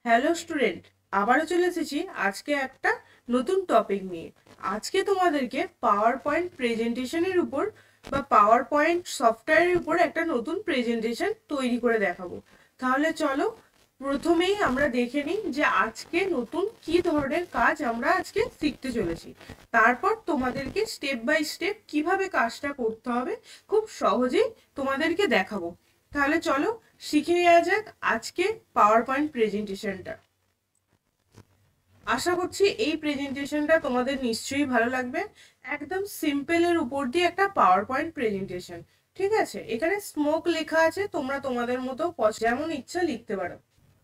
Hello student, আবারও চলে এসেছি আজকে একটা নতুন টপিক নিয়ে। আজকে তোমাদেরকে পাওয়ার পয়েন্ট প্রেজেন্টেশনের উপর বা পাওয়ার পয়েন্ট সফটওয়্যারের উপর একটা নতুন প্রেজেন্টেশন তৈরি করে দেখাবো। তাহলে চলো প্রথমেই আমরা দেখে নিই যে আজকে নতুন কি ধরনের কাজ আমরা আজকে শিখতে চলেছি। তারপর তোমাদেরকে স্টেপ বাই স্টেপ কিভাবে কাজটা করতে হবে খুব সহজেই তোমাদেরকে দেখাবো। তাহলে চলো শিখে নেওয়া যাক আজকে পাওয়ার পয়েন্ট প্রেজেন্টেশনটা। আশা করছি এই প্রেজেন্টেশনটা তোমাদের নিশ্চয়ই ভালো লাগবে। একদম সিম্পলের উপর দিয়ে একটা পাওয়ার পয়েন্ট প্রেজেন্টেশন। ঠিক আছে, এখানে স্মোক লেখা আছে, তোমরা তোমাদের মতো যেমন ইচ্ছা লিখতে পারো।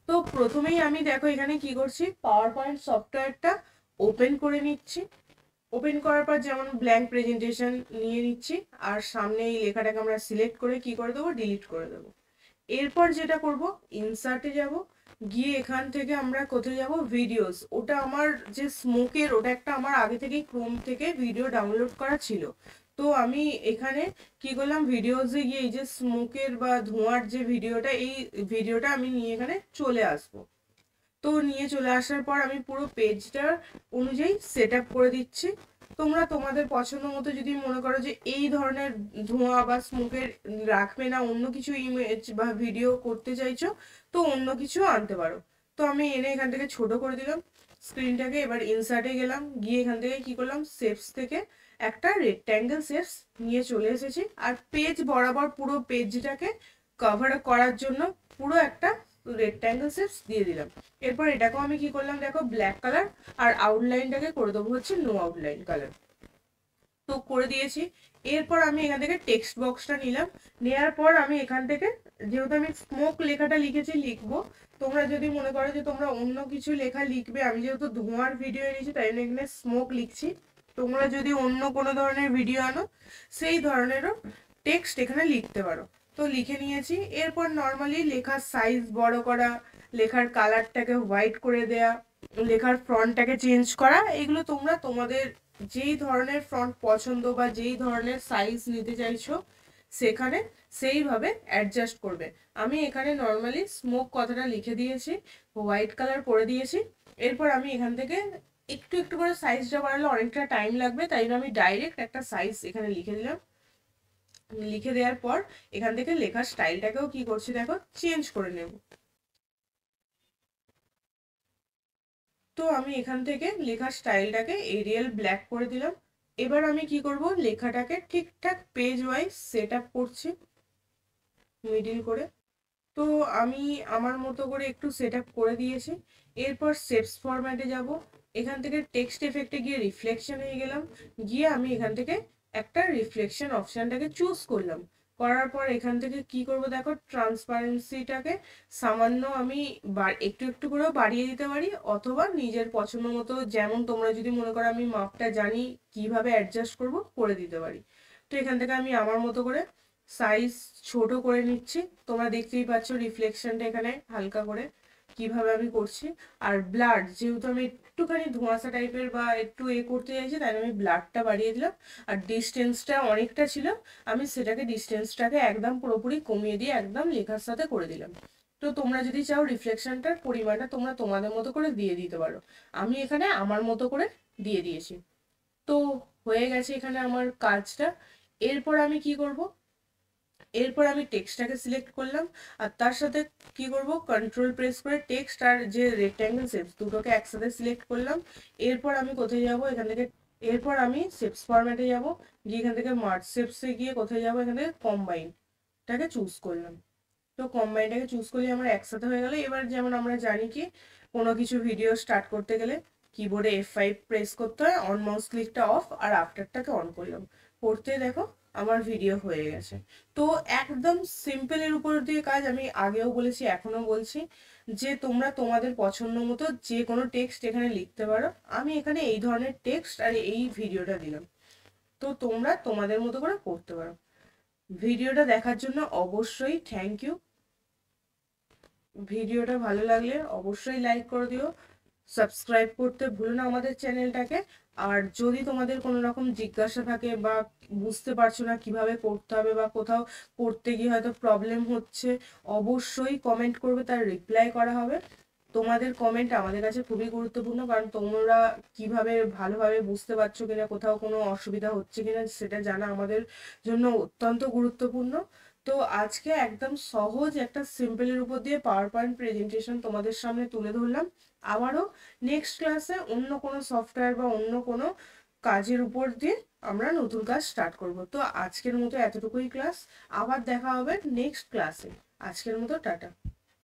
তো প্রথমেই আমি দেখো এখানে কি করছি, পাওয়ার পয়েন্ট সফটওয়্যারটা ওপেন করে নিচ্ছি। ওপেন করার পর যেমন ব্ল্যাঙ্ক প্রেজেন্টেশন নিয়ে নিচ্ছি, আর সামনে এই লেখাটাকে আমরা সিলেক্ট করে কি করে দেবো, ডিলিট করে দেবো। এরপর যেটা করব, ইনসার্টে যাব, গিয়ে এখান থেকে আমরা কোথায় যাব, ভিডিওস। ওটা আমার যে স্মোকের, ওটা একটা আমার আগে থেকেই ক্রোম থেকে ভিডিও ডাউনলোড করা ছিল। তো আমি এখানে কি করলাম, ভিডিওসে গিয়ে এই যে স্মোকের বা ধোঁয়ার যে ভিডিওটা, এই ভিডিওটা আমি নিয়ে এখানে চলে আসবো। তো নিয়ে চলে আসার পর আমি পুরো পেজটার অনুযায়ী সেট আপ করে দিচ্ছি। তোমরা তোমাদের পছন্দ মতো যদি মনে করো যে এই ধরনের ধোঁয়া বা স্মোকের রাখবে না, অন্য কিছু ইমেজ বা ভিডিও করতে চাইছো, তো অন্য কিছু আনতে পারো। তো আমি এনে এখান থেকে ছোট করে দিলাম স্ক্রিনটাকে। এবার ইনসার্টে গেলাম, গিয়ে এখান থেকে কি করলাম, শেপস থেকে একটা রেক্ট্যাঙ্গেল শেপস নিয়ে চলে এসেছি। আর পেজ বরাবর পুরো পেজটাকে কভার করার জন্য পুরো একটা রেক্ট্যাঙ্গেল শেপস দিয়ে দিলাম। এরপর এটাকেও আমি কি করলাম দেখো, ব্ল্যাক কালার, আর আউটলাইনটাকে করে দেবো হচ্ছে নো আউটলাইন কালার। তো করে দিয়েছি। এরপর আমি এখান থেকে টেক্সট বক্সটা নিলাম। নেওয়ার পর আমি এখান থেকে, যেহেতু আমি স্মোক লেখাটা লিখেছি, লিখবো। তোমরা যদি মনে করো যে তোমরা অন্য কিছু লেখা লিখবে, আমি যেহেতু ধোঁয়ার ভিডিও এনেছি তাই জন্য এখানে স্মোক লিখছি। তোমরা যদি অন্য কোনো ধরনের ভিডিও আনো, সেই ধরনেরও টেক্সট এখানে লিখতে পারো। তো লিখে নিয়েছি। এরপর নর্মালি লেখার সাইজ বড় করা, লেখার কালারটাকে হোয়াইট করে দেয়া, লেখার ফ্রন্টটাকে চেঞ্জ করা, এগুলো তোমরা তোমাদের যেই ধরনের ফন্ট পছন্দ বা যেই ধরনের সাইজ নিতে চাইছো সেখানে সেইভাবে অ্যাডজাস্ট করবে। আমি এখানে নর্মালি স্মোক কথাটা লিখে দিয়েছি, হোয়াইট কালার করে দিয়েছি। এরপর আমি এখান থেকে একটু একটু করে সাইজটা বাড়ালে অনেকটা টাইম লাগবে, তাই জন্য আমি ডাইরেক্ট একটা সাইজ এখানে লিখে দিলাম। লিখে দেওয়ার পর এখান থেকে লেখার স্টাইলটাকেও কি করছি দেখো, চেঞ্জ করে নেব। তো আমি এখান থেকে লেখার স্টাইলটাকে এরিয়াল ব্ল্যাক করে দিলাম। এবার আমি কি করব, লেখাটাকে ঠিকঠাক পেজ ওয়াইজ সেট আপ করছি মিডিল করে। তো আমি আমার মতো করে একটু সেট আপ করে দিয়েছি। এরপর শেপস ফরম্যাটে যাব। এখান থেকে টেক্সট এফেক্টে গিয়ে রিফ্লেকশনে গেলাম। গিয়ে আমি এখান থেকে একটা রিফ্লেকশন অপশানটাকে চুজ করলাম। করার পর এখান থেকে কি করব দেখো, ট্রান্সপারেন্সিটাকে সামান্য আমি একটু একটু করেও বাড়িয়ে দিতে পারি, অথবা নিজের পছন্দ মতো, যেমন তোমরা যদি মনে করো আমি মাপটা জানি কিভাবে অ্যাডজাস্ট করব, করে দিতে পারি। তো এখান থেকে আমি আমার মতো করে সাইজ ছোট করে নিচ্ছি। তোমরা দেখতেই পাচ্ছ রিফ্লেকশনটা এখানে হালকা করে কিভাবে আমি করছি। আর ব্লাড, যেহেতু আমি একটুখানি ধোঁয়াশা টাইপের বা একটু করতে চাইছি, তাই আমি ব্লাডটা বাড়িয়ে দিলাম। আর ডিস্টেন্সটা অনেকটা ছিল, আমি সেটাকে ডিস্টেন্সটাকে একদম পুরোপুরি কমিয়ে দিয়ে একদম লেখার সাথে করে দিলাম। তো তোমরা যদি চাও রিফ্লেকশনটার পরিমাণটা তোমরা তোমাদের মতো করে দিয়ে দিতে পারো। আমি এখানে আমার মতো করে দিয়ে দিয়েছি। তো হয়ে গেছে এখানে আমার কাজটা। এরপর আমি কি করব, এরপর আমি টেক্সটটাকে সিলেক্ট করলাম, আর তার সাথে কি করব, কন্ট্রোল প্রেস করে টেক্সট আর যে রেক্ট্যাঙ্গেল শেপস দুটোকে একসাথে সিলেক্ট করলাম। এরপর আমি কোথায় যাব, এখান থেকে এরপর আমি শেপস ফরম্যাটে যাব, গিয়ে এখান থেকে মার্জ শেপসে গিয়ে কোথায় যাব, এখান থেকে কম্বাইনটাকে চুজ করলাম। তো কম্বাইনটাকে চুজ করলে আমার একসাথে হয়ে গেল। এবার যেমন আমরা জানি কি, কোনো কিছু ভিডিও স্টার্ট করতে গেলে কিবোর্ডে F5 প্রেস করতে হয়, অন মাউস ক্লিকটা অফ আর আফটারটাকে অন করলাম। করতে দেখো আমার ভিডিও হয়ে গেছে। তো একদম সিম্পলের উপর দিয়ে কাজ। আমি আগেও বলেছি এখনো বলছি যে তোমরা তোমাদের পছন্দ মতো যে কোনো টেক্সট এখানে লিখতে পারো। আমি এখানে এই ধরনের টেক্সট আর এই ভিডিওটা দিলাম। তো তোমরা তোমাদের মতো করে করতে পারো। ভিডিওটা দেখার জন্য অবশ্যই থ্যাংক ইউ। ভিডিওটা ভালো লাগলে অবশ্যই লাইক করে দিও, সাবস্ক্রাইব করতে ভুলো না আমাদের চ্যানেলটাকে। আর যদি তোমাদের কোনো রকম জিজ্ঞাসা থাকে বা বুঝতে পারছো না কিভাবে করতে হবে, বা কোথাও করতে গিয়ে হয়তো প্রবলেম হচ্ছে, অবশ্যই কমেন্ট করবে, তার রিপ্লাই করা হবে। তোমাদের কমেন্ট আমাদের কাছে খুবই গুরুত্বপূর্ণ, কারণ তোমরা কিভাবে ভালোভাবে বুঝতে পারছো কিনা, কোথাও কোনো অসুবিধা হচ্ছে কিনা সেটা জানা আমাদের জন্য অত্যন্ত গুরুত্বপূর্ণ। তো আজকে একদম সহজ একটা সিম্পলের উপর দিয়ে পাওয়ার পয়েন্ট প্রেজেন্টেশন তোমাদের সামনে তুলে ধরলাম। আবারও নেক্সট ক্লাসে অন্য কোনো সফটওয়্যার বা অন্য কোনো কাজের উপর দিয়ে আমরা নতুন কাজ স্টার্ট করব। তো আজকের মতো এতটুকুই ক্লাস, আবার দেখা হবে নেক্সট ক্লাসে। আজকের মতো টাটা।